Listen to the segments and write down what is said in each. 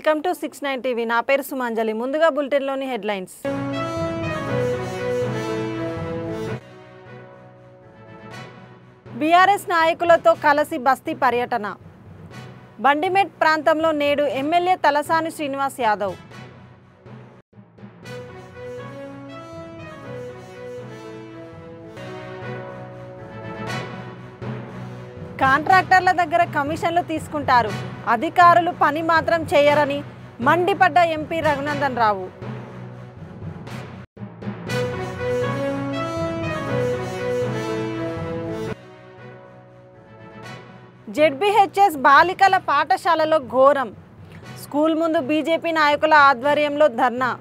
Welcome to 69 TV. నా పేరు సుమాంజలి. ముందుగా బులెటిన్లోని హెడ్లైన్స్. బీఆర్ఎస్ నాయకులతో కలిసి బస్తీ పర్యటన. బండిమెట్ ప్రాంతంలో నేడు ఎమ్మెల్యే తలసాని శ్రీనివాస్ యాదవ్. కాంట్రాక్టర్ల దగ్గర కమిషన్లు తీసుకుంటారు, అధికారులు పని మాత్రం చేయరని మండిపడ్డ ఎంపీ రఘునందన్ రావు. జెడ్బీహెచ్ఎస్ బాలికల పాఠశాలలో ఘోరం. స్కూల్ ముందు బీజేపీ నాయకుల ఆధ్వర్యంలో ధర్నా.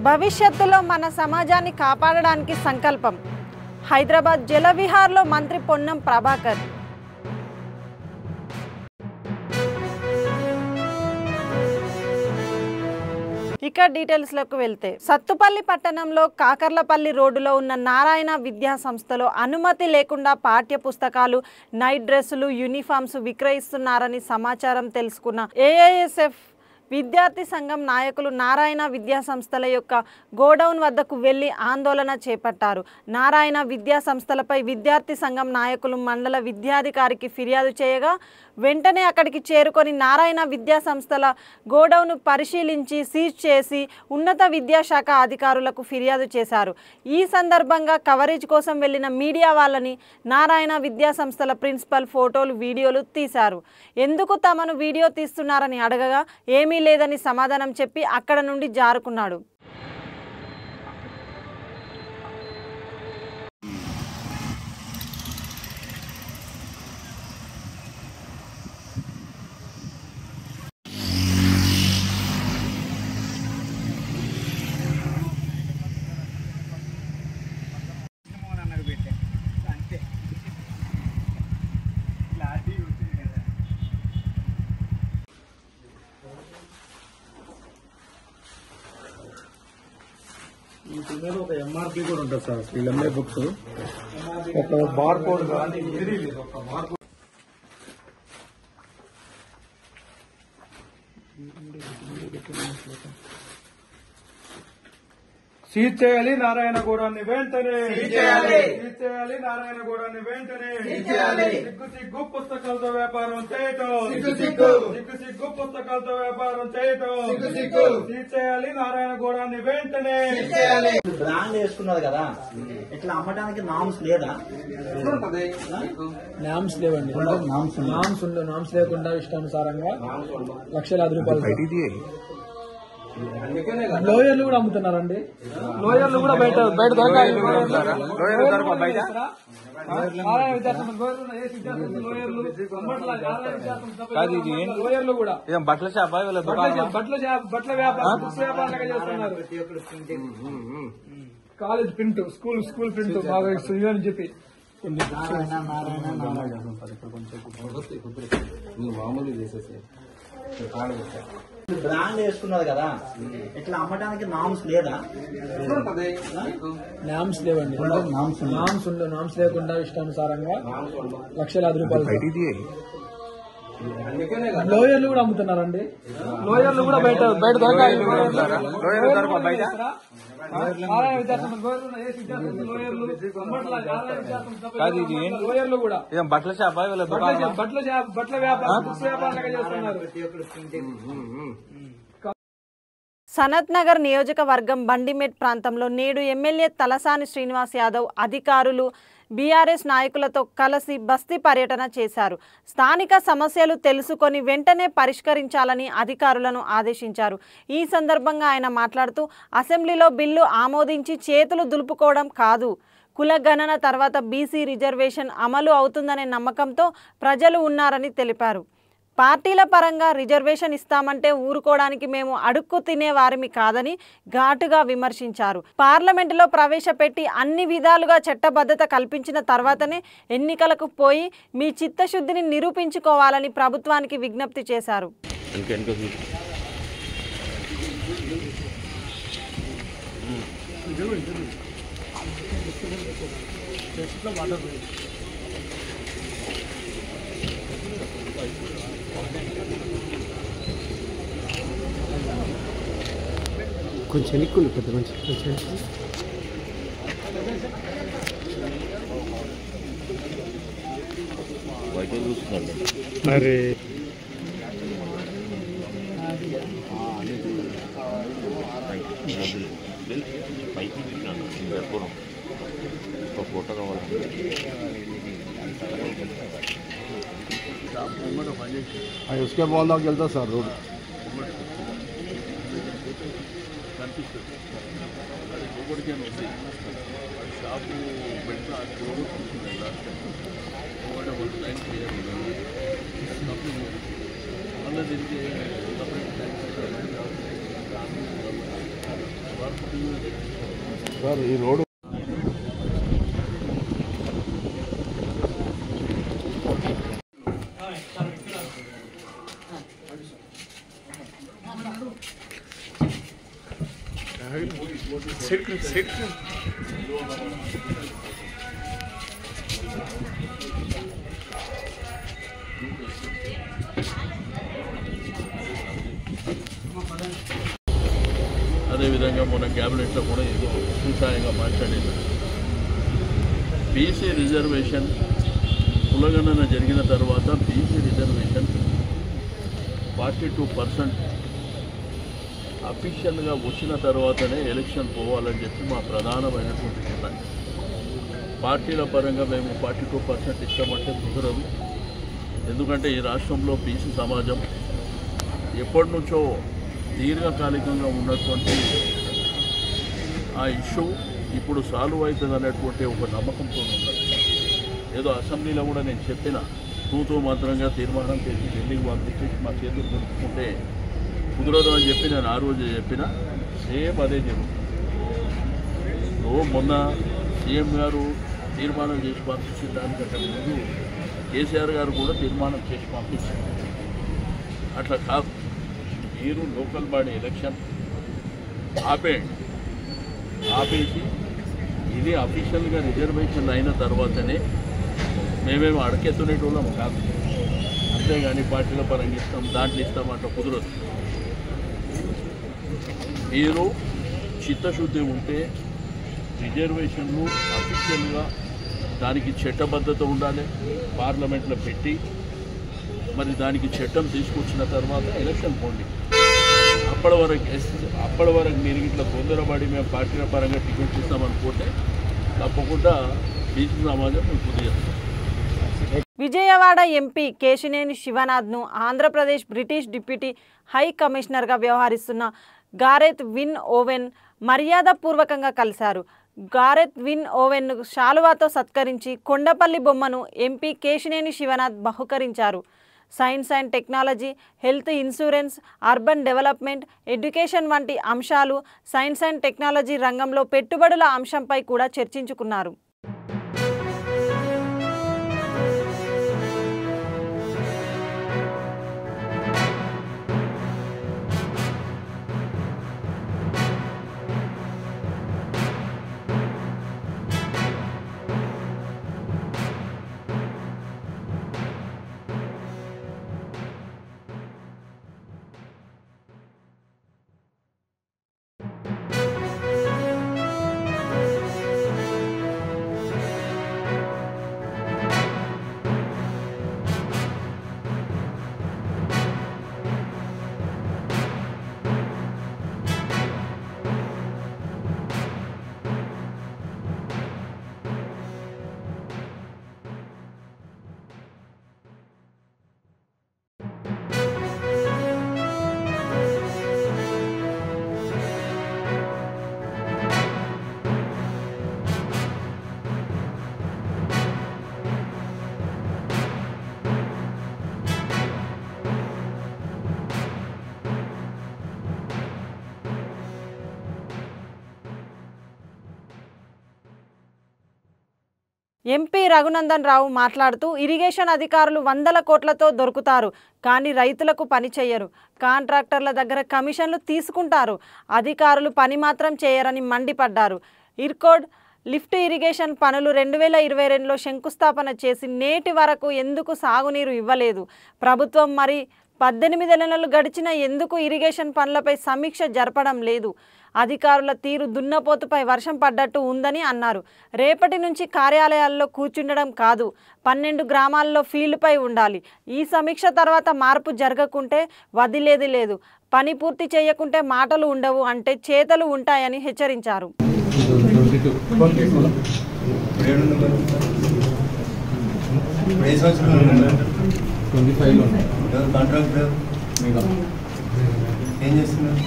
భవిష్యత్తులో మన సమాజాన్ని కాపాడడానికి సంకల్పం. హైదరాబాద్ జలవిహార్లో మంత్రి పొన్నం ప్రభాకర్. ఇక డీటెయిల్స్లోకి వెళ్తే, సత్తుపల్లి పట్టణంలో కాకర్లపల్లి రోడ్డులో ఉన్న నారాయణ విద్యా సంస్థలో అనుమతి లేకుండా పాఠ్య పుస్తకాలు, నైట్ డ్రెస్సులు, యూనిఫామ్స్ విక్రయిస్తున్నారని సమాచారం తెలుసుకున్న ఏఐఎస్ఎఫ్ విద్యార్థి సంఘం నాయకులు నారాయణ విద్యా సంస్థల యొక్క గోడౌన్ వద్దకు వెళ్లి ఆందోళన చేపట్టారు. నారాయణ విద్యా సంస్థలపై విద్యార్థి సంఘం నాయకులు మండల విద్యాధికారికి ఫిర్యాదు చేయగా వెంటనే అక్కడికి చేరుకొని నారాయణ విద్యా సంస్థల గోడౌన్ పరిశీలించి సీజ్ చేసి ఉన్నత విద్యాశాఖ అధికారులకు ఫిర్యాదు చేశారు. ఈ సందర్భంగా కవరేజ్ కోసం వెళ్లిన మీడియా వాళ్ళని నారాయణ విద్యా సంస్థల ప్రిన్సిపల్ ఫోటోలు, వీడియోలు తీశారు. ఎందుకు తమను వీడియో తీస్తున్నారని అడగగా ఏమీ లేదని సమాధానం చెప్పి అక్కడ నుండి జారుకున్నాడు. ఒక ఎంఆర్పి కూడా ఉంటుంది సార్. వీళ్ళమ్మే బుక్స్ ఒక బార్ కోడ్ సీజ్ చేయాలి నారాయణ గూడాన్ని వెంటనే, సీజ్ చేయాలి నారాయణ గూడాన్ని వెంటనే. సిగ్గు పుస్తకాలతో వ్యాపారం చేయటం, సిగ్గు పుస్తకాలతో వ్యాపారం చేయటం. సీజ్ చేయాలి నారాయణ గూడాన్ని వెంటనే. బ్రాండ్ వేసుకున్నారు కదా, ఇట్లా అమ్మడానికి నామ్స్ లేదా? నామ్స్ లేవండి. నామ్స్ లేకుండా ఇష్టానుసారంగా లక్షలాది రూపాయలు. లోయర్లు కూడా అమ్ముతున్నారండి. లోయర్లు కూడా బయట దొరకాలి. లోయర్లు కూడా బట్టల షాప్, బట్టల వ్యాపారం చేస్తున్నారు. కాలేజ్ ప్రింట్, స్కూల్ ప్రింట్ బాగా ఇస్తుంది అని చెప్పి మామూలు చేసేసి బ్రాండ్ వేసుకున్నారు కదా, ఇట్లా అమ్మడానికి నామ్స్ లేదా? నామ్స్ లేవండి. నామ్స్ లేకుండా ఇష్టానుసారంగా లక్షలాది రూపాయలు. లోయర్లు కూడా అమ్ముతున్నారండి. లోయర్లు కూడా బయట దొరకాలి. లోయర్లు కూడా బట్టల షాప్, బట్టల వ్యాపారం చేస్తున్నారు. సనత్ నగర్ నియోజకవర్గం బండిమెట్ ప్రాంతంలో నేడు ఎమ్మెల్యే తలసాని శ్రీనివాస్ యాదవ్ అధికారులు, బీఆర్ఎస్ నాయకులతో కలిసి బస్తీ పర్యటన చేశారు. స్థానిక సమస్యలు తెలుసుకొని వెంటనే పరిష్కరించాలని అధికారులను ఆదేశించారు. ఈ సందర్భంగా ఆయన మాట్లాడుతూ, అసెంబ్లీలో బిల్లు ఆమోదించి చేతులు దులుపుకోవడం కాదు, కులగణన తర్వాత బీసీ రిజర్వేషన్ అమలు అవుతుందనే నమ్మకంతో ప్రజలు ఉన్నారని తెలిపారు. పార్టీల పరంగా రిజర్వేషన్ ఇస్తామంటే ఊరుకోవడానికి మేము అడుక్కు తినేవారిమి కాదని ఘాటుగా విమర్శించారు. పార్లమెంటులో ప్రవేశపెట్టి అన్ని విధాలుగా చట్టబద్ధత కల్పించిన తర్వాతనే ఎన్నికలకు పోయి మీ చిత్తశుద్ధిని నిరూపించుకోవాలని ప్రభుత్వానికి విజ్ఞప్తి చేశారు. కొంచెం ఎక్కువ పెద్ద మంచి కొంచెం అరే ఫోటో కావాలి उसके बॉल दाक चलता सर रोड షాపు పెడితే మళ్ళీ దీనికి सर ये रोड అదేవిధంగా మన క్యాబినెట్లో కూడా ఏదో సూచాయంగా మాట్లాడింది. బీసీ రిజర్వేషన్ కులగణన జరిగిన తర్వాత బీసీ రిజర్వేషన్ 42% అఫీషియల్గా వచ్చిన తర్వాతనే ఎలక్షన్ పోవాలని చెప్పి మా ప్రధానమైనటువంటి డిమాండ్. పార్టీల పరంగా మేము 42% ఇస్తామంటే కుదరదు. ఎందుకంటే ఈ రాష్ట్రంలో బీసీ సమాజం ఎప్పటి నుంచో దీర్ఘకాలికంగా ఉన్నటువంటి ఆ ఇష్యూ ఇప్పుడు సాల్వ్ అవుతుంది అనేటువంటి ఒక నమ్మకంతో ఉన్నది. ఏదో అసెంబ్లీలో కూడా నేను చెప్పిన తూతూ మాత్రంగా తీర్మానం చేసి ఢిల్లీకి పంపించి మా చేతులు దొరుకుతుంటే కుదరదు అని చెప్పి నేను ఆ రోజు చెప్పిన సేమ్ అదే జరుగుతుంది. మొన్న సీఎం గారు తీర్మానం చేసి పంపించిన దానికంటే ముందు కేసీఆర్ గారు కూడా తీర్మానం చేసి పంపించారు. అట్లా కాదు, మీరు లోకల్ బాడీ ఎలక్షన్ ఆపేసి ఇది అఫీషియల్గా రిజర్వేషన్ అయిన తర్వాతనే మేమేమో అడకెత్తునేటోళ్ళం కాదు. అంతేగాని పార్టీల పరంగా ఇస్తాం దాంట్లో ఇస్తాం అట్లా కుదరదు. మీరు చిత్తశుద్ధి ఉంటే రిజర్వేషన్లు అఫీషియల్గా దానికి చట్టబద్ధత ఉండాలి, పార్లమెంట్లో పెట్టి మరి దానికి చట్టం తీసుకొచ్చిన తర్వాత ఎలక్షన్ పోండి. అప్పటి వరకు మీరు ఇట్లా తొందరపడి మేము పార్టీల పరంగా టికెట్ ఇస్తామనుకుంటే తప్పకుండా బీసీ సమాజం మేము కుదిరిస్తాం. విజయవాడ ఎంపీ కేశినేని శివనాథ్ను ఆంధ్రప్రదేశ్ బ్రిటిష్ డిప్యూటీ హై కమిషనర్గా వ్యవహరిస్తున్న గారెత్ విన్ ఓవెన్ మర్యాదపూర్వకంగా కలిశారు. గారెత్ విన్ ఓవెన్ను శాలువాతో సత్కరించి కొండపల్లి బొమ్మను ఎంపీ కేశినేని శివనాథ్ బహుకరించారు. Science and technology, health insurance, urban development, education వంటి అంశాలు, సైన్స్ అండ్ టెక్నాలజీ రంగంలో పెట్టుబడుల అంశంపై కూడా చర్చించుకున్నారు. ఎంపీ రఘునందన్ రావు మాట్లాడుతూ ఇరిగేషన్ అధికారులు వందల కోట్లతో దొరుకుతారు, కానీ రైతులకు పని చేయరు. కాంట్రాక్టర్ల దగ్గర కమిషన్లు తీసుకుంటారు, అధికారులు పని మాత్రం చేయరని మండిపడ్డారు. ఇర్కోడ్ లిఫ్ట్ ఇరిగేషన్ పనులు 2022లో శంకుస్థాపన చేసి నేటి వరకు ఎందుకు సాగునీరు ఇవ్వలేదు? ప్రభుత్వం మరి 18 నెలలు గడిచిన ఎందుకు ఇరిగేషన్ పనులపై సమీక్ష జరపడం లేదు? అధికారుల తీరు దున్నపోతుపై వర్షం పడ్డట్టు ఉందని అన్నారు. రేపటి నుంచి కార్యాలయాల్లో కూర్చుండడం కాదు, 12 గ్రామాల్లో ఫీల్డ్పై ఉండాలి. ఈ సమీక్ష తర్వాత మార్పు జరగకుంటే వదిలేది లేదు. పని పూర్తి చేయకుంటే మాటలు ఉండవు అంటే చేతలు ఉంటాయని హెచ్చరించారు. ఏం చేస్తున్నారు?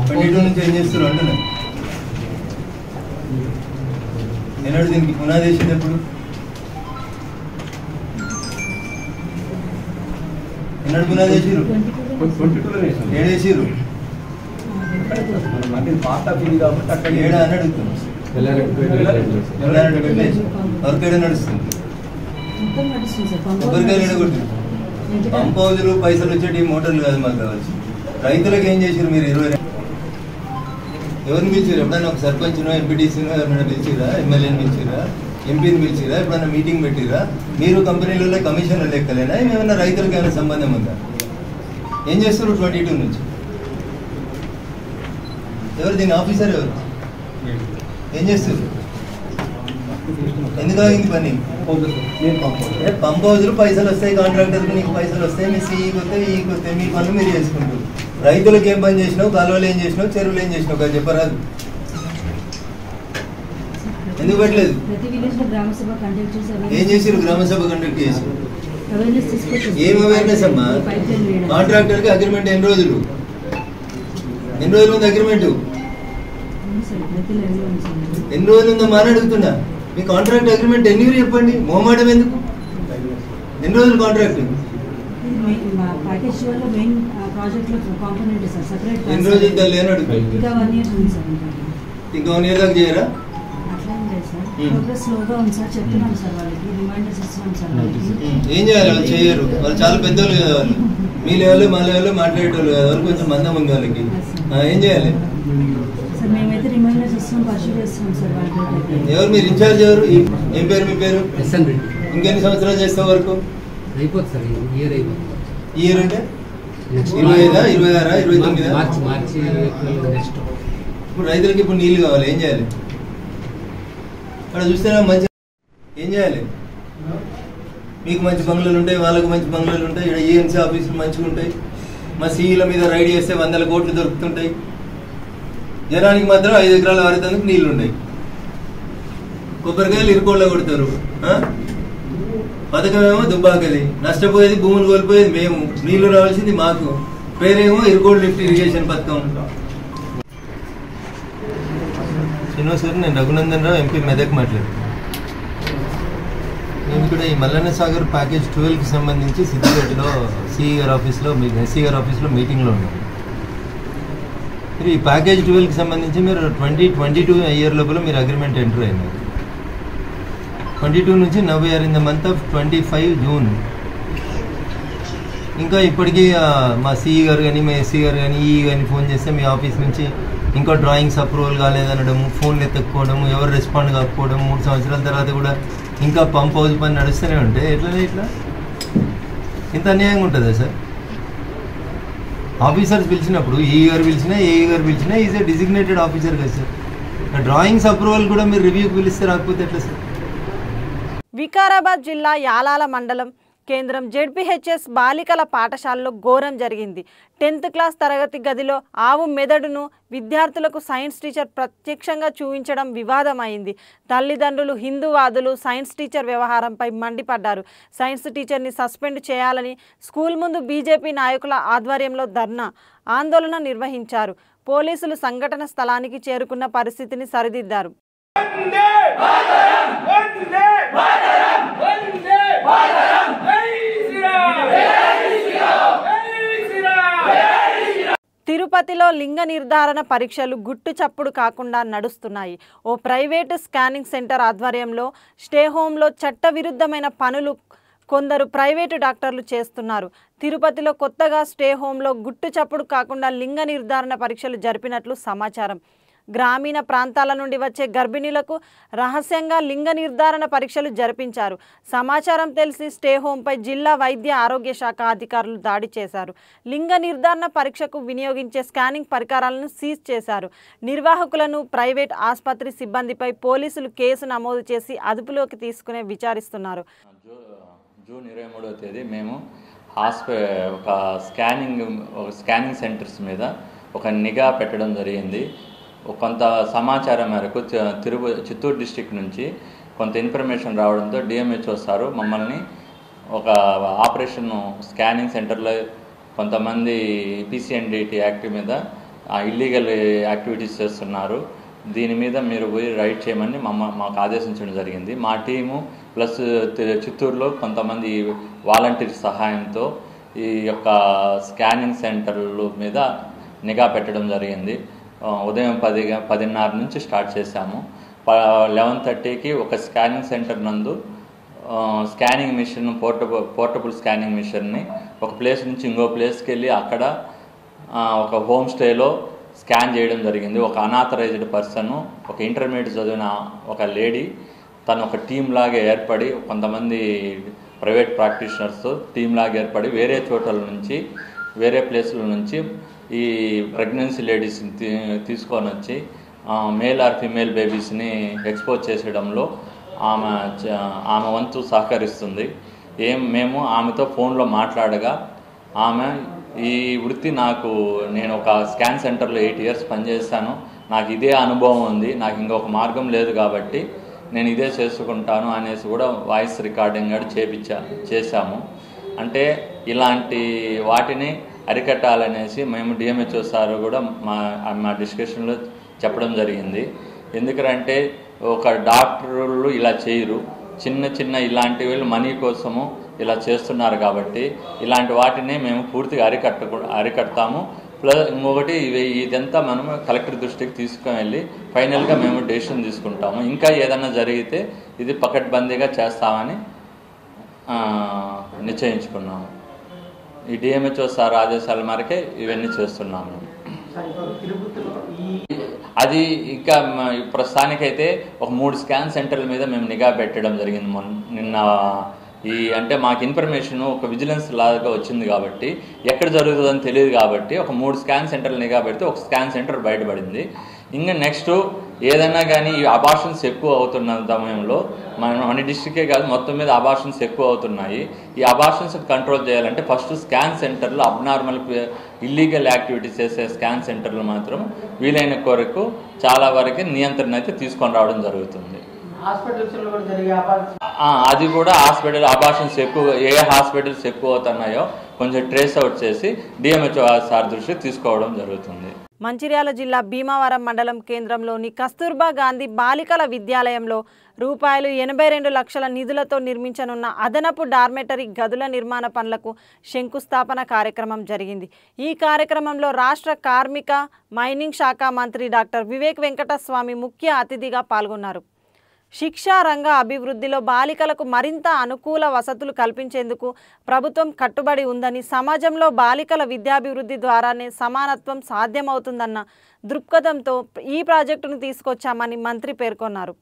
22 నుంచి ఏం చేస్తున్నారు అంటున్నా. ఎన్నడు దీనికి పునాది వేసింది ఎప్పుడు? ఎన్నడు పునాది వేసిరు? ఏడేసిరు ఏడా అని అడుగుతున్నాం. ఎవరికైనా నడుస్తుంది? ఎవరికైనా ఎడగొట్టు. పంప్ హౌజులు పైసలు వచ్చేటి మోటార్లు కాదు మాకు కావచ్చు. రైతులకు ఏం చేసారు మీరు? 20 ఎవరిని పిలిచారు? ఎప్పుడైనా ఒక సర్పంచ్నో ఎంపీటీసీనో ఎవరైనా పిలిచిరా? ఎమ్మెల్యేని పిలిచిరా? ఎంపీని పిలిచిరా? ఎప్పుడైనా మీటింగ్ పెట్టిరా? మీరు కంపెనీలలో కమిషన్లు లెక్కలేనా? ఏమైనా రైతులకు ఏమైనా సంబంధం ఉందా? ఏం చేస్తారు 22 నుంచి? ఎవరు దీని ఆఫీసర్? ఎవరు ఏం చేస్తారు? ఎందుకు ఆగింది పని? పంప్ హౌజులు పైసలు వస్తాయి, కాంట్రాక్టర్కి నీకు పైసలు వస్తాయి, మీ సీఈకి వస్తాయి, ఈకి వస్తాయి, మీ పనులు మీరు చేసుకుంటారు. రైతులకు ఏం పని చేసినావు? కాలువలు ఏం చేసినావు? చెరువులు ఏం చేసినావు? కదా చెప్పరాదు. ఎందుకు పెట్టలేదు? ఏం చేసారు? గ్రామసభ కండక్ట్ చేసి ఏం అవేర్నెస్ అమ్మా? కాంట్రాక్టర్కి అగ్రిమెంట్ ఎన్ని రోజులు ఉంది? అగ్రిమెంట్ ఎన్ని రోజులు ఉందమ్మా అని అడుగుతున్నా. మీ కాంట్రాక్ట్ అగ్రిమెంట్ ఎన్ని చెప్పండి, మొహమాటం ఎందుకు? ఎన్ని రోజులు కాంట్రాక్ట్? ఎన్ని రోజులు లేని అడుగు. ఇంకా 1 year దాకా చేయరా? ఏం చేయాలి? వాళ్ళు చేయరు. వాళ్ళు చాలా పెద్దోళ్ళు కదా. వాళ్ళు మీ లెవెల్లో మా లెవెల్లో మాట్లాడేటోళ్ళు కదా. వాళ్ళు కొంచెం మందం ఉంది వాళ్ళకి. ఏం చేయాలి? ఎవరు మీరు? ఇన్ఛార్జ్ ఎవరు? ఏం పేరు మీ పేరు? ఇంకెన్ని సంవత్సరాలు చేస్తావు వరకు? ఇయర్ అంటే 25, 26, 29? ఇప్పుడు రైతులకి ఇప్పుడు నీళ్లు కావాలి. ఏం చేయాలి? అక్కడ చూస్తే మంచి ఏం చేయాలి? మీకు మంచి బంగ్లాలు ఉంటాయి, వాళ్ళకు మంచి బంగ్లాలు ఉంటాయి. ఇక్కడ ఈఎన్సీ ఆఫీసులు మంచిగా ఉంటాయి. మా సీఈల మీద రైడ్ చేస్తే 100 కోట్లు దొరుకుతుంటాయి. జనానికి మాత్రం 5 ఎకరాల వారేందుకు నీళ్లు ఉన్నాయి. కొబ్బరికాయలు ఇరుకోళ్ళ కొడతారు. పథకం ఏమో దుబ్బాకది. నష్టపోయేది, భూములు కోల్పోయేది మేము, నీళ్లు రావాల్సింది మాకు. పేరేమో ఇరుకోడు లిఫ్ట్ ఇరిగేషన్ పథకం. శ్రీనివాసరావు, నేను రఘునందన్ రావు, ఎంపీ మెదక్ మాట్లాడుతున్నాను. నేను ఇక్కడ ఈ మల్లన్న సాగర్ ప్యాకేజ్ 12కి సంబంధించి సిద్దిపేటలో ఎస్సీ గారి ఆఫీస్లో మీటింగ్లో ఉన్నాను. మీరు ఈ ప్యాకేజ్ 12కి సంబంధించి మీరు 2022 ఇయర్ లోపల మీరు అగ్రిమెంట్ ఎంటర్ అయినారు. 22 నుంచి now year in the month of 25 June. ఇంకా ఇప్పటికీ మా సిఈ గారు కానీ, మా ఎస్సీ గారు కానీ, ఈ కానీ ఫోన్ చేస్తే మీ ఆఫీస్ నుంచి ఇంకా డ్రాయింగ్స్ అప్రూవల్ కాలేదనడము, ఫోన్లు ఎత్తకపోవడము, ఎవరు రెస్పాండ్ కాకపోవడం, 3 సంవత్సరాల తర్వాత కూడా ఇంకా పంప్ హౌస్ పని నడుస్తూనే ఉంటే ఇట్లా ఇంత అన్యాయంగా ఉంటుందా సార్? ఆఫీసర్స్ పిలిచినప్పుడు ఈ గారు పిలిచినా, ఏఈ గారు పిలిచినా ఈజ్ ఏ డిజిగ్నేటెడ్ ఆఫీసర్ కదా సార్. డ్రాయింగ్స్ అప్రూవల్ కూడా మీరు రివ్యూకి పిలిస్తే రాకపోతే ఎట్లా సార్? వికారాబాద్ జిల్లా యాలాల మండలం కేంద్రం జెడ్పీహెచ్ఎస్ బాలికల పాఠశాలలో ఘోరం జరిగింది. 10th క్లాస్ తరగతి గదిలో ఆవు మెదడును విద్యార్థులకు సైన్స్ టీచర్ ప్రత్యక్షంగా చూపించడం వివాదమైంది. తల్లిదండ్రులు, హిందూవాదులు సైన్స్ టీచర్ వ్యవహారంపై మండిపడ్డారు. సైన్స్ టీచర్ని సస్పెండ్ చేయాలని స్కూల్ ముందు బీజేపీ నాయకుల ఆధ్వర్యంలో ధర్నా, ఆందోళన నిర్వహించారు. పోలీసులు సంఘటన స్థలానికి చేరుకున్న పరిస్థితిని సరిదిద్దారు. తిరుపతిలో లింగ నిర్ధారణ పరీక్షలు గుట్టు చప్పుడు కాకుండా నడుస్తున్నాయి. ఓ ప్రైవేటు స్కానింగ్ సెంటర్ ఆధ్వర్యంలో స్టే హోంలో చట్టవిరుద్ధమైన పనులు కొందరు ప్రైవేటు డాక్టర్లు చేస్తున్నారు. తిరుపతిలో కొత్తగా స్టే హోంలో గుట్టు చప్పుడు కాకుండా లింగ నిర్ధారణ పరీక్షలు జరిపినట్లు సమాచారం. గ్రామీణ ప్రాంతాల నుండి వచ్చే గర్భిణీలకు రహస్యంగా లింగ నిర్ధారణ పరీక్షలు జరిపించారు. సమాచారం తెలిసి స్టే హోంపై జిల్లా వైద్య ఆరోగ్య శాఖ అధికారులు దాడి చేశారు. లింగ నిర్ధారణ పరీక్షకు వినియోగించే స్కానింగ్ పరికరాలను సీజ్ చేశారు. నిర్వాహకులను, ప్రైవేట్ ఆసుపత్రి సిబ్బందిపై పోలీసులు కేసు నమోదు చేసి అదుపులోకి తీసుకుని విచారిస్తున్నారు. జూన్ 23వ తేదీ మేము ఒక స్కానింగ్ సెంటర్స్ మీద ఒక నిఘా పెట్టడం జరిగింది. కొంత సమాచారం మేరకు చిత్తూరు డిస్టిక్ నుంచి కొంత ఇన్ఫర్మేషన్ రావడంతో డిఎంహెచ్ఓ సారు మమ్మల్ని ఒక ఆపరేషన్ స్కానింగ్ సెంటర్లో కొంతమంది పీసీఎన్డిటీ యాక్ట్ మీద ఇల్లీగల్ యాక్టివిటీస్ చేస్తున్నారు, దీని మీద మీరు పోయి రైడ్ చేయమని మాకు ఆదేశించడం జరిగింది. మా టీము ప్లస్ చిత్తూరులో కొంతమంది వాలంటీర్ సహాయంతో ఈ యొక్క స్కానింగ్ సెంటర్ల మీద నిఘా పెట్టడం జరిగింది. ఉదయం 10:30 నుంచి స్టార్ట్ చేశాము. 11:30కి ఒక స్కానింగ్ సెంటర్ నందు స్కానింగ్ మిషన్ పోర్టబుల్ స్కానింగ్ మిషన్ని ఒక ప్లేస్ నుంచి ఇంకో ప్లేస్కి వెళ్ళి అక్కడ ఒక హోమ్ స్టేలో స్కాన్ చేయడం జరిగింది. ఒక అనాథరైజ్డ్ పర్సన్, ఒక ఇంటర్మీడియట్ చదివిన ఒక లేడీ, తను ఒక టీమ్ లాగా ఏర్పడి కొంతమంది ప్రైవేట్ ప్రాక్టీషనర్స్తో టీమ్ లాగా ఏర్పడి వేరే చోట్ల నుంచి వేరే ప్లేసుల నుంచి ఈ ప్రెగ్నెన్సీ లేడీస్ని తీసుకొని వచ్చి మేల్ ఆర్ ఫీమేల్ బేబీస్ని ఎక్స్పోజ్ చేసేయడంలో ఆమె వంతు సహకరిస్తుంది. మేము ఆమెతో ఫోన్లో మాట్లాడగా ఆమె ఈ వృత్తి నేను ఒక స్కాన్ సెంటర్లో 8 years పనిచేస్తాను, నాకు ఇదే అనుభవం ఉంది, నాకు ఇంకొక మార్గం లేదు కాబట్టి నేను ఇదే చేసుకుంటాను అనేసి కూడా వాయిస్ రికార్డింగ్ కూడా చేశాము. అంటే ఇలాంటి వాటిని అరికట్టాలనేసి మేము డిఎంహెచ్ఓ సార్ కూడా మా డిస్కషన్లో చెప్పడం జరిగింది. ఎందుకంటే ఒక డాక్టర్లు ఇలా చేయరు, చిన్న ఇలాంటి వీళ్ళు మనీ కోసము ఇలా చేస్తున్నారు కాబట్టి ఇలాంటి వాటిని మేము పూర్తిగా అరికడతాము. ప్లస్ ఇంకొకటి ఇదంతా మనము కలెక్టర్ దృష్టికి తీసుకుని వెళ్ళి ఫైనల్గా మేము డెసిషన్ తీసుకుంటాము. ఇంకా ఏదైనా జరిగితే ఇది పకడ్బందీగా చేస్తామని నిశ్చయించుకున్నాము. ఈ డిఎంహెచ్ఓ సార్ ఆదేశాల మేరకే ఇవన్నీ చేస్తున్నాము. అది ఇంకా ప్రస్తుతానికైతే ఒక 3 స్కాన్ సెంటర్ల మీద మేము నిఘా పెట్టడం జరిగింది. నిన్న అంటే మాకు ఇన్ఫర్మేషన్ ఒక విజిలెన్స్ లాగా వచ్చింది కాబట్టి ఎక్కడ జరుగుతుందని తెలియదు కాబట్టి ఒక 3 స్కాన్ సెంటర్లు నిఘా పెడితే ఒక స్కాన్ సెంటర్ బయటపడింది. ఇంకా నెక్స్ట్ ఏదైనా కానీ ఈ అబార్షన్స్ ఎక్కువ అవుతున్న సమయంలో మన డిస్ట్రిక్టే కాదు మొత్తం మీద అబార్షన్స్ ఎక్కువ అవుతున్నాయి. ఈ అబార్షన్స్ కంట్రోల్ చేయాలంటే ఫస్ట్ స్కాన్ సెంటర్లు అబ్నార్మల్ ఇల్లీగల్ యాక్టివిటీస్ చేసే స్కాన్ సెంటర్లు మాత్రం వీలైన కొరకు చాలా వరకు నియంత్రణ అయితే తీసుకొని రావడం జరుగుతుంది. అది కూడా అబార్షన్స్ ఏ హాస్పిటల్స్ ఎక్కువ అవుతున్నాయో కొంచెం ట్రేస్ అవుట్ చేసి డిఎంహెచ్ఓ సార్ దృష్టికి తీసుకోవడం జరుగుతుంది. మంచిర్యాల జిల్లా భీమవరం మండలం కేంద్రంలోని కస్తూర్బా గాంధీ బాలికల విద్యాలయంలో ₹82 లక్షల నిధులతో నిర్మించనున్న అదనపు డార్మెటరీ గదుల నిర్మాణ పనులకు శంకుస్థాపన కార్యక్రమం జరిగింది. ఈ కార్యక్రమంలో రాష్ట్ర కార్మిక మైనింగ్ శాఖ మంత్రి డాక్టర్ వివేక్ వెంకటస్వామి ముఖ్య అతిథిగా పాల్గొన్నారు. శిక్షా రంగ అభివృద్ధిలో బాలికలకు మరింత అనుకూల వసతులు కల్పించేందుకు ప్రభుత్వం కట్టుబడి ఉందని, సమాజంలో బాలికల విద్యాభివృద్ధి ద్వారానే సమానత్వం సాధ్యమవుతుందన్న దృక్పథంతో ఈ ప్రాజెక్టును తీసుకొచ్చామని మంత్రి పేర్కొన్నారు.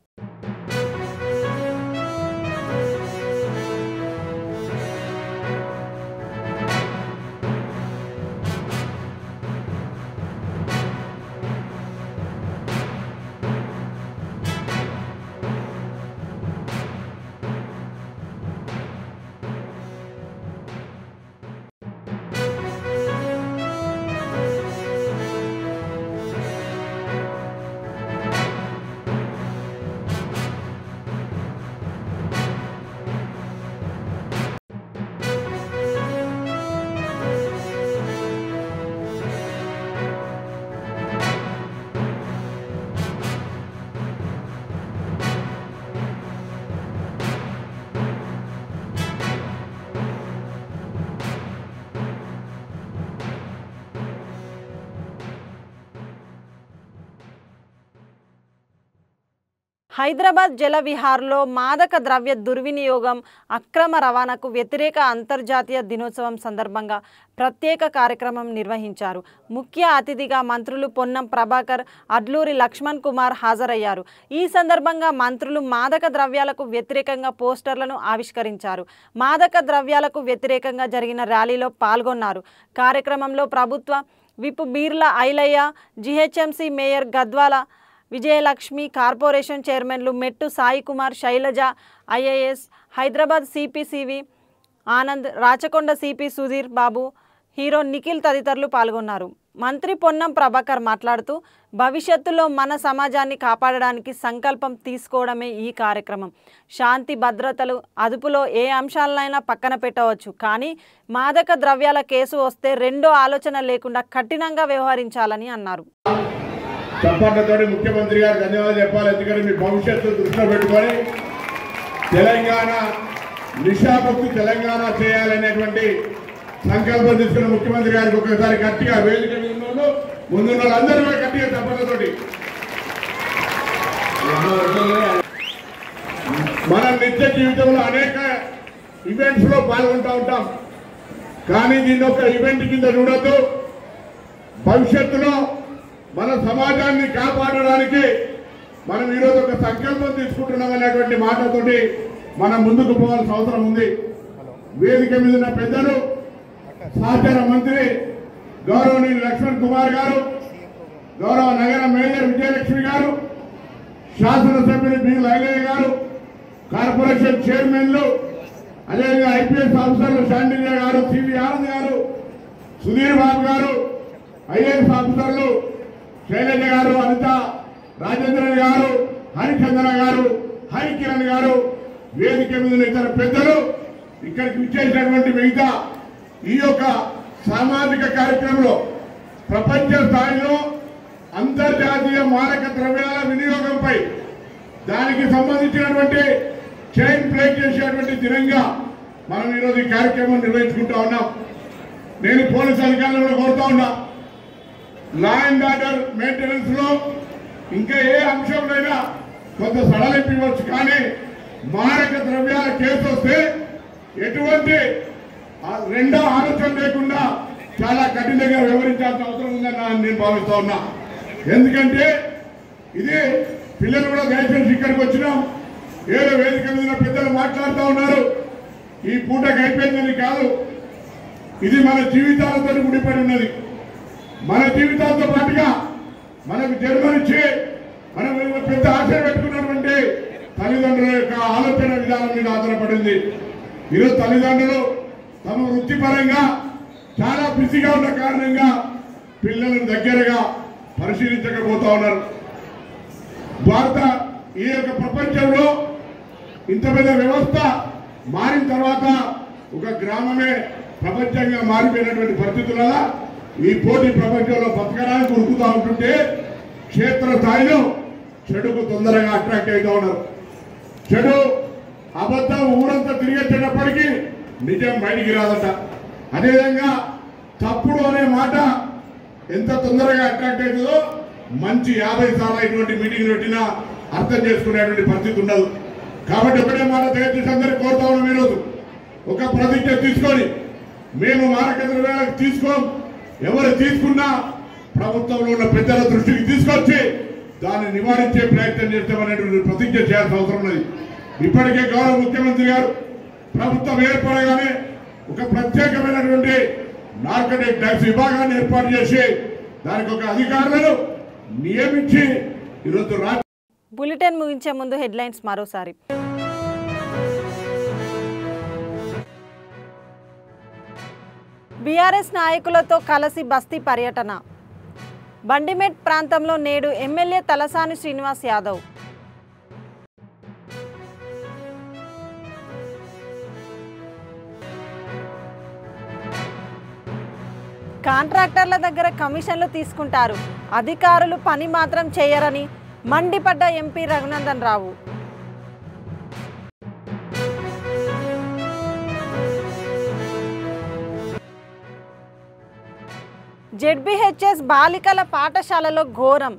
హైదరాబాద్ జల విహార్లో మాదక ద్రవ్య దుర్వినియోగం అక్రమ రవాణాకు వ్యతిరేక అంతర్జాతీయ దినోత్సవం సందర్భంగా ప్రత్యేక కార్యక్రమం నిర్వహించారు. ముఖ్య అతిథిగా మంత్రులు పొన్నం ప్రభాకర్, అడ్లూరి లక్ష్మణ్ కుమార్ హాజరయ్యారు. ఈ సందర్భంగా మంత్రులు మాదక ద్రవ్యాలకు వ్యతిరేకంగా పోస్టర్లను ఆవిష్కరించారు. మాదక ద్రవ్యాలకు వ్యతిరేకంగా జరిగిన ర్యాలీలో పాల్గొన్నారు. కార్యక్రమంలో ప్రభుత్వ whip Beerla Ilaiah, GHMC mayor Gadwal Vijayalakshmi, corporation చైర్మన్లు Mettu Sai Kumar, Sailaja IAS, Hyderabad CP CV Anand, Rachakonda CP Sudheer Babu, hero Nikhil తదితరులు పాల్గొన్నారు. మంత్రి పొన్నం ప్రభాకర్ మాట్లాడుతూ భవిష్యత్తులో మన సమాజాన్ని కాపాడడానికి సంకల్పం తీసుకోవడమే ఈ కార్యక్రమం. శాంతి భద్రతలు అదుపులో ఏ అంశాలనైనా పక్కన పెట్టవచ్చు, కానీ మాదక ద్రవ్యాల కేసు వస్తే రెండో ఆలోచన లేకుండా కఠినంగా వ్యవహరించాలని అన్నారు. చప్పట్లతో ముఖ్యమంత్రి గారు ధన్యవాదాలు చెప్పాలి. ఎందుకంటే మీ భవిష్యత్తు దృష్టిలో పెట్టుకొని తెలంగాణ నిశాముక్తి తెలంగాణ చేయాలనేటువంటి సంకల్పం తీసుకున్న ముఖ్యమంత్రి గారికి ఒకసారి గట్టిగా వేదిక ముందున్న వాళ్ళందరూ కూడా గట్టిగా చప్పట్లతోటి మనం నిత్య జీవితంలో అనేక ఈవెంట్స్ లో పాల్గొంటూ ఉంటాం. కానీ దీన్ని ఒక ఈవెంట్ కింద చూడొద్దు. భవిష్యత్తులో మన సమాజాన్ని కాపాడడానికి మనం ఈరోజు ఒక సంకల్పం తీసుకుంటున్నాం అనేటువంటి మాటతోటి మనం ముందుకు పోవాల్సిన అవసరం ఉంది. వేదిక మీద ఉన్న పెద్దలు, సహచార మంత్రి గౌరవనీయులు లక్ష్మణ్ కుమార్ గారు, గౌరవ నగర మేయర్ విజయలక్ష్మి గారు, శాసనసభ్యులు బి లైలయ్య గారు, కార్పొరేషన్ చైర్మన్లు, అదేవిధంగా ఐపీఎస్ ఆఫీసర్లు శాండిల్య గారు, సివి ఆనంద్ గారు, సుధీర్ బాబు గారు, ఐఏఎస్ ఆఫీసర్లు శైలజ గారు, అనిత రాజేంద్రన్ గారు, హరిచంద్ర గారు, హరికిరణ్ గారు, వేదిక మీద ఇతర పెద్దలు, ఇక్కడికి విచ్చేసినటువంటి మిగతా ఈ యొక్క సామాజిక కార్యక్రమంలో ప్రపంచ స్థాయిలో అంతర్జాతీయ మాదక ద్రవ్యాల వినియోగంపై దానికి సంబంధించినటువంటి చైన్ బ్రేక్ చేసేటువంటి దినంగా మనం ఈరోజు ఈ కార్యక్రమం నిర్వహించుకుంటా ఉన్నాం. నేను పోలీసు అధికారులను కోరుతా ఉన్నా, లా అండ్ ఆర్డర్ మెయింటెనెన్స్ లో ఇంకా ఏ అంశంలోనైనా కొంత సడలింపు ఇవ్వచ్చు, కానీ మారక ద్రవ్యాల కేసు వస్తే ఎటువంటి రెండో ఆలోచన లేకుండా చాలా కఠినంగా వ్యవహరించాల్సిన అవసరం ఉందని నేను భావిస్తా ఉన్నా. ఎందుకంటే ఇది పిల్లలు కూడా దయచేసి ఇక్కడికి వచ్చినాం, ఏదో వేదిక మీద పెద్దలు మాట్లాడుతూ ఉన్నారు, ఈ పూటకి అయిపోయిందని కాదు. ఇది మన జీవితాలతో ముడిపడి ఉన్నది. మన జీవితాలతో పాటుగా మనకు జన్మనిచ్చి మనం పెద్ద ఆశ పెట్టుకున్నటువంటి తల్లిదండ్రుల యొక్క ఆలోచన విధానం మీద ఆధారపడింది. ఈరోజు తల్లిదండ్రులు తమ వృత్తిపరంగా చాలా బిజీగా ఉన్న కారణంగా పిల్లలను దగ్గరగా పరిశీలించకపోతా ఉన్నారు. భారత ఈ యొక్క ప్రపంచంలో ఇంత పెద్ద వ్యవస్థ మారిన తర్వాత ఒక గ్రామమే ప్రపంచంగా మారిపోయినటువంటి పరిస్థితులలో ఈ పోటీ ప్రపంచంలో బతకడానికి ఉరుకుతూ ఉంటుంటే క్షేత్ర స్థాయిలో చెడుకు తొందరగా అట్రాక్ట్ అవుతూ ఉన్నారు. చెడు అబద్ధం ఊరంతా తిరిగేటప్పటికీ నిజం బయటికి రాదట. అదేవిధంగా తప్పుడు అనే మాట ఎంత తొందరగా అట్రాక్ట్ అవుతుందో మంచి 50 సార్లు ఇటువంటి మీటింగ్ పెట్టినా అర్థం చేసుకునేటువంటి పరిస్థితి ఉండదు. కాబట్టి ఒకటే మాట దయచేసి అందరికీ కోరుతా ఉన్నాం, ఈరోజు ఒక ప్రతిజ్ఞ తీసుకొని మేము మారక ద్రవ్యాలకు తీసుకోం, ఎవరు తీసుకున్నా ప్రభుత్వంలో ఉన్న పెద్దల దృష్టికి తీసుకొచ్చి దాన్ని నివారించే ప్రయత్నం చేస్తామనేటువంటి ప్రతిజ్ఞ చేయాల్సిన అవసరం ఉన్నది. ఇప్పటికే గౌరవ ముఖ్యమంత్రి గారు ప్రభుత్వం ఏర్పడగానే ఒక ప్రత్యేకమైనటువంటి నార్కటిక్ డ్రగ్స్ విభాగాన్ని ఏర్పాటు చేసి దానికి ఒక అధికారులను నియమించి ఈరోజు బులెటిన్ ముగించే ముందు హెడ్లైన్స్ మరోసారి. బీఆర్ఎస్ నాయకులతో కలిసి బస్తీ పర్యటన. బండిమెట్ ప్రాంతంలో నేడు ఎమ్మెల్యే తలసాని శ్రీనివాస్ యాదవ్. కాంట్రాక్టర్ల దగ్గర కమిషన్లు తీసుకుంటారు, అధికారులు పని మాత్రం చేయరని మండిపడ్డ ఎంపీ రఘునందన్ రావు. జెడ్బీహెచ్ఎస్ బాలికల పాఠశాలలో ఘోరం.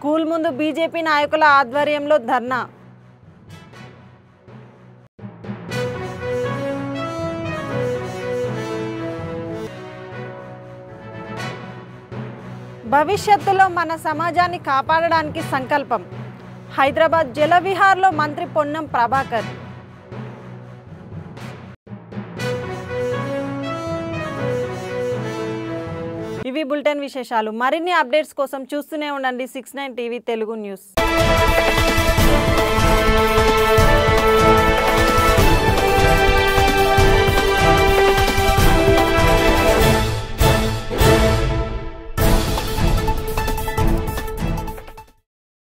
స్కూల్ ముందు బీజేపీ నాయకుల ఆధ్వర్యంలో ధర్నా. భవిష్యత్తులో మన సమాజాన్ని కాపాడడానికి సంకల్పం. హైదరాబాద్ జలవిహార్లో మంత్రి పొన్నం ప్రభాకర్. ఇవి బులెటిన్ విశేషాలు. మరిన్ని అప్డేట్స్ కోసం చూస్తూనే ఉండండి 69 టీవీ తెలుగు న్యూస్.